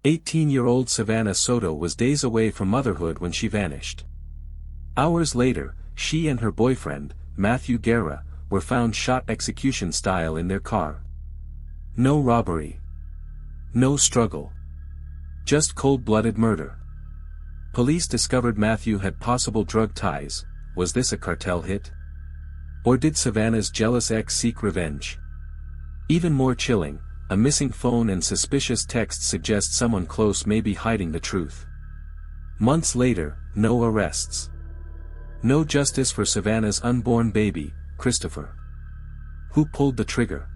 18-year-old Savannah Soto was days away from motherhood when she vanished. Hours later, she and her boyfriend, Matthew Guerra, were found shot execution-style in their car. No robbery. No struggle. Just cold-blooded murder. Police discovered Matthew had possible drug ties. Was this a cartel hit? Or did Savannah's jealous ex seek revenge? Even more chilling, a missing phone and suspicious texts suggest someone close may be hiding the truth. Months later, no arrests. No justice for Savannah's unborn baby, Christopher. Who pulled the trigger?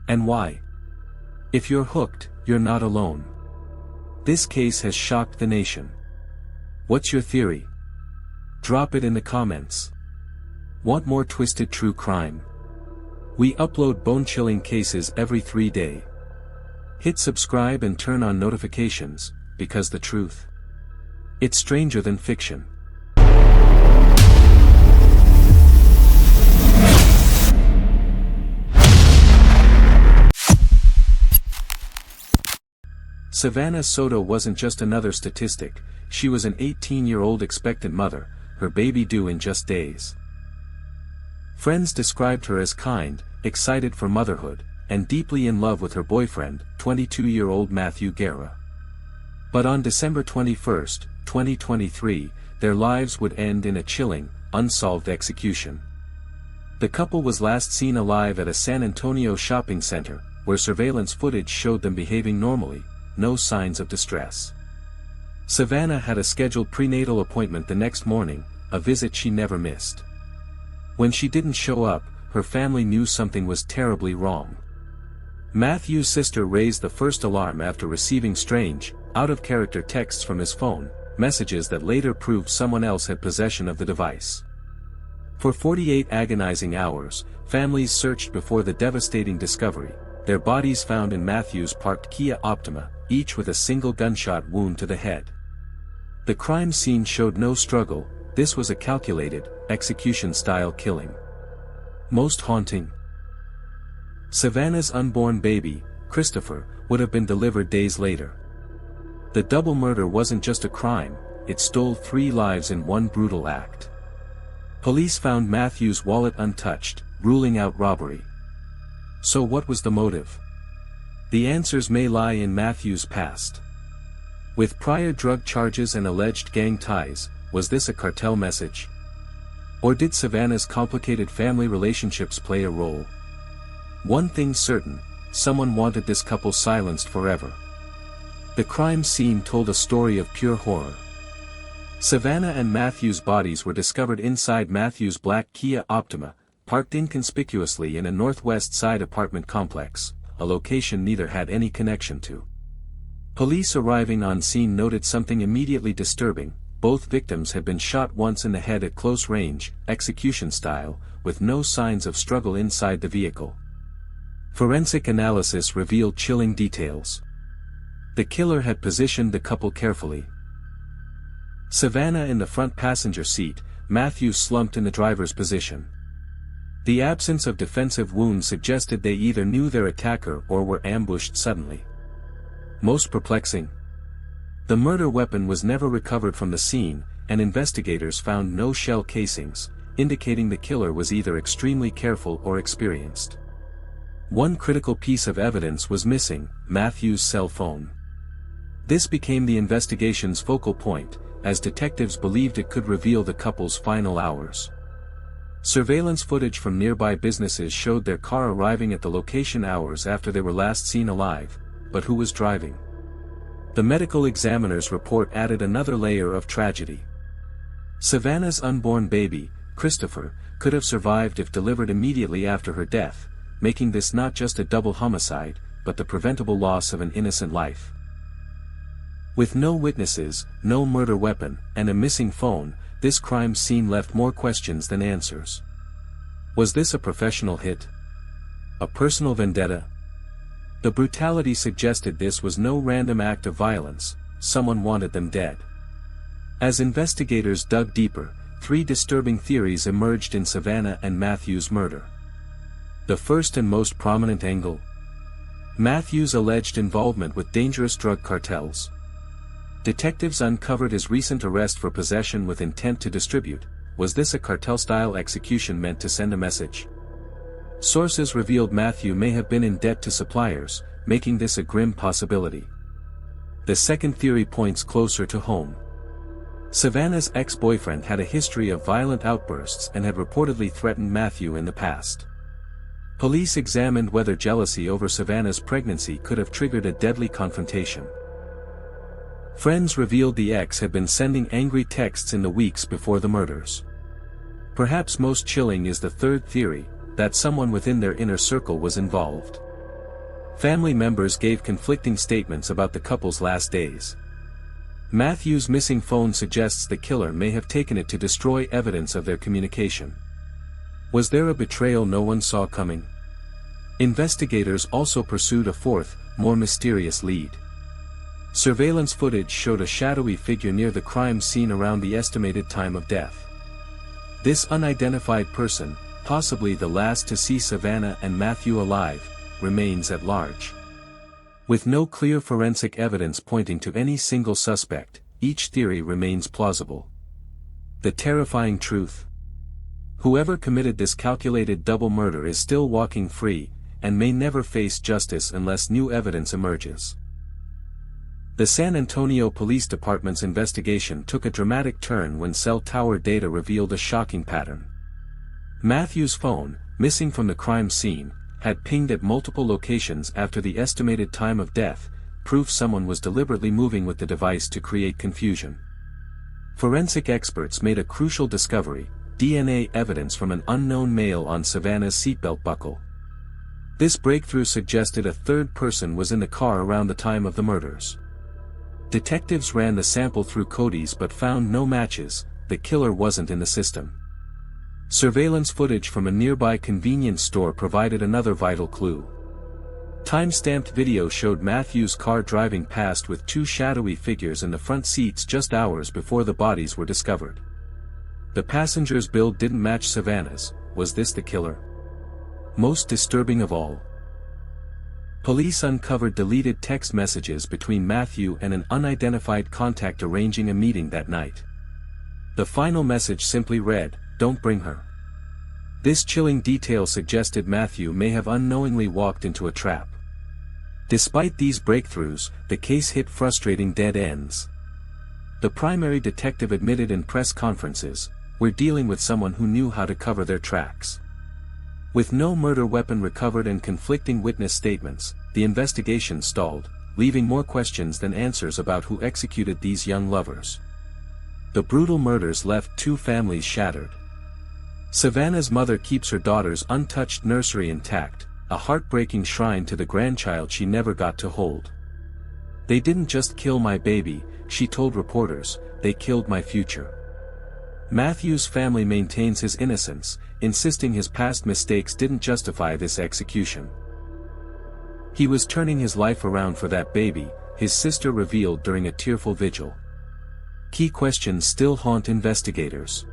And why? If you're hooked, you're not alone. This case has shocked the nation. What's your theory? Drop it in the comments. Want more twisted true crime? We upload bone-chilling cases every 3 days. Hit subscribe and turn on notifications, because the truth, it's stranger than fiction. Savannah Soto wasn't just another statistic, she was an 18-year-old expectant mother, her baby due in just days. Friends described her as kind, excited for motherhood, and deeply in love with her boyfriend, 22-year-old Matthew Guerra. But on December 21, 2023, their lives would end in a chilling, unsolved execution. The couple was last seen alive at a San Antonio shopping center, where surveillance footage showed them behaving normally, no signs of distress. Savannah had a scheduled prenatal appointment the next morning, a visit she never missed. When she didn't show up, her family knew something was terribly wrong. Matthew's sister raised the first alarm after receiving strange, out-of-character texts from his phone, messages that later proved someone else had possession of the device. For 48 agonizing hours, families searched before the devastating discovery, their bodies found in Matthew's parked Kia Optima, each with a single gunshot wound to the head. The crime scene showed no struggle. This was a calculated, execution-style killing. Most haunting. Savannah's unborn baby, Christopher, would have been delivered days later. The double murder wasn't just a crime, it stole 3 lives in one brutal act. Police found Matthew's wallet untouched, ruling out robbery. So what was the motive? The answers may lie in Matthew's past. With prior drug charges and alleged gang ties, was this a cartel message? Or did Savannah's complicated family relationships play a role? One thing's certain, someone wanted this couple silenced forever. The crime scene told a story of pure horror. Savannah and Matthew's bodies were discovered inside Matthew's black Kia Optima, parked inconspicuously in a northwest side apartment complex, a location neither had any connection to. Police arriving on scene noted something immediately disturbing. Both victims had been shot once in the head at close range, execution style, with no signs of struggle inside the vehicle. Forensic analysis revealed chilling details. The killer had positioned the couple carefully. Savannah in the front passenger seat, Matthew slumped in the driver's position. The absence of defensive wounds suggested they either knew their attacker or were ambushed suddenly. Most perplexing, the murder weapon was never recovered from the scene, and investigators found no shell casings, indicating the killer was either extremely careful or experienced. One critical piece of evidence was missing: Matthew's cell phone. This became the investigation's focal point, as detectives believed it could reveal the couple's final hours. Surveillance footage from nearby businesses showed their car arriving at the location hours after they were last seen alive, but who was driving? The medical examiner's report added another layer of tragedy. Savannah's unborn baby, Christopher, could have survived if delivered immediately after her death, making this not just a double homicide, but the preventable loss of an innocent life. With no witnesses, no murder weapon, and a missing phone, this crime scene left more questions than answers. Was this a professional hit? A personal vendetta? The brutality suggested this was no random act of violence, someone wanted them dead. As investigators dug deeper, 3 disturbing theories emerged in Savannah and Matthew's murder. The first and most prominent angle: Matthew's alleged involvement with dangerous drug cartels. Detectives uncovered his recent arrest for possession with intent to distribute. Was this a cartel-style execution meant to send a message? Sources revealed Matthew may have been in debt to suppliers, making this a grim possibility. The second theory points closer to home. Savannah's ex-boyfriend had a history of violent outbursts and had reportedly threatened Matthew in the past. Police examined whether jealousy over Savannah's pregnancy could have triggered a deadly confrontation. Friends revealed the ex had been sending angry texts in the weeks before the murders. Perhaps most chilling is the third theory, that someone within their inner circle was involved. Family members gave conflicting statements about the couple's last days. Matthew's missing phone suggests the killer may have taken it to destroy evidence of their communication. Was there a betrayal no one saw coming? Investigators also pursued a fourth, more mysterious lead. Surveillance footage showed a shadowy figure near the crime scene around the estimated time of death. This unidentified person, possibly the last to see Savannah and Matthew alive, remains at large. With no clear forensic evidence pointing to any single suspect, each theory remains plausible. The terrifying truth. Whoever committed this calculated double murder is still walking free, and may never face justice unless new evidence emerges. The San Antonio Police Department's investigation took a dramatic turn when cell tower data revealed a shocking pattern. Matthew's phone, missing from the crime scene, had pinged at multiple locations after the estimated time of death, proof someone was deliberately moving with the device to create confusion. Forensic experts made a crucial discovery: DNA evidence from an unknown male on Savannah's seatbelt buckle. This breakthrough suggested a third person was in the car around the time of the murders. Detectives ran the sample through Cody's but found no matches. The killer wasn't in the system. Surveillance footage from a nearby convenience store provided another vital clue. Time-stamped video showed Matthew's car driving past with two shadowy figures in the front seats just hours before the bodies were discovered. The passenger's build didn't match Savannah's. Was this the killer? Most disturbing of all. Police uncovered deleted text messages between Matthew and an unidentified contact arranging a meeting that night. The final message simply read, "Don't bring her." This chilling detail suggested Matthew may have unknowingly walked into a trap. Despite these breakthroughs, the case hit frustrating dead ends. The primary detective admitted in press conferences, "We're dealing with someone who knew how to cover their tracks." With no murder weapon recovered and conflicting witness statements, the investigation stalled, leaving more questions than answers about who executed these young lovers. The brutal murders left two families shattered. Savannah's mother keeps her daughter's untouched nursery intact, a heartbreaking shrine to the grandchild she never got to hold. "They didn't just kill my baby," she told reporters, "they killed my future." Matthew's family maintains his innocence, insisting his past mistakes didn't justify this execution. He was turning his life around for that baby, his sister revealed during a tearful vigil. Key questions still haunt investigators.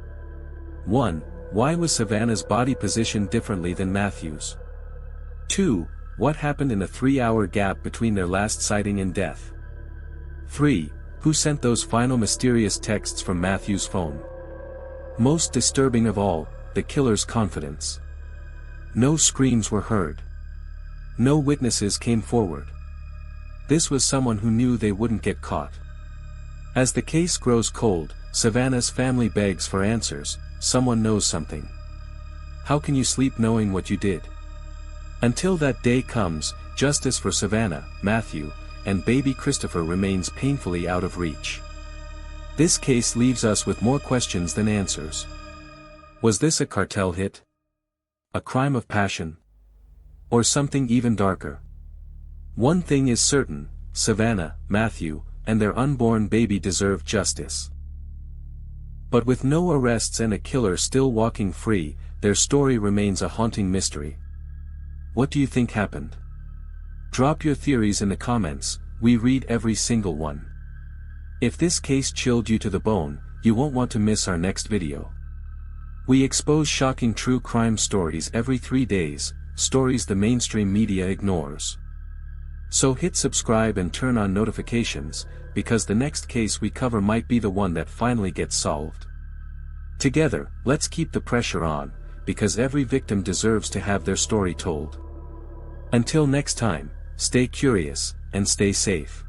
1. Why was Savannah's body positioned differently than Matthew's? 2. What happened in the 3-hour gap between their last sighting and death? 3. Who sent those final mysterious texts from Matthew's phone? Most disturbing of all, the killer's confidence. No screams were heard. No witnesses came forward. This was someone who knew they wouldn't get caught. As the case grows cold, Savannah's family begs for answers. Someone knows something. How can you sleep knowing what you did? Until that day comes, justice for Savannah, Matthew, and baby Christopher remains painfully out of reach. This case leaves us with more questions than answers. Was this a cartel hit? A crime of passion? Or something even darker? One thing is certain: Savannah, Matthew, and their unborn baby deserve justice. But with no arrests and a killer still walking free, their story remains a haunting mystery. What do you think happened? Drop your theories in the comments. We read every single one. If this case chilled you to the bone, you won't want to miss our next video. We expose shocking true crime stories every 3 days, stories the mainstream media ignores. So hit subscribe and turn on notifications, because the next case we cover might be the one that finally gets solved. Together, let's keep the pressure on, because every victim deserves to have their story told. Until next time, stay curious, and stay safe.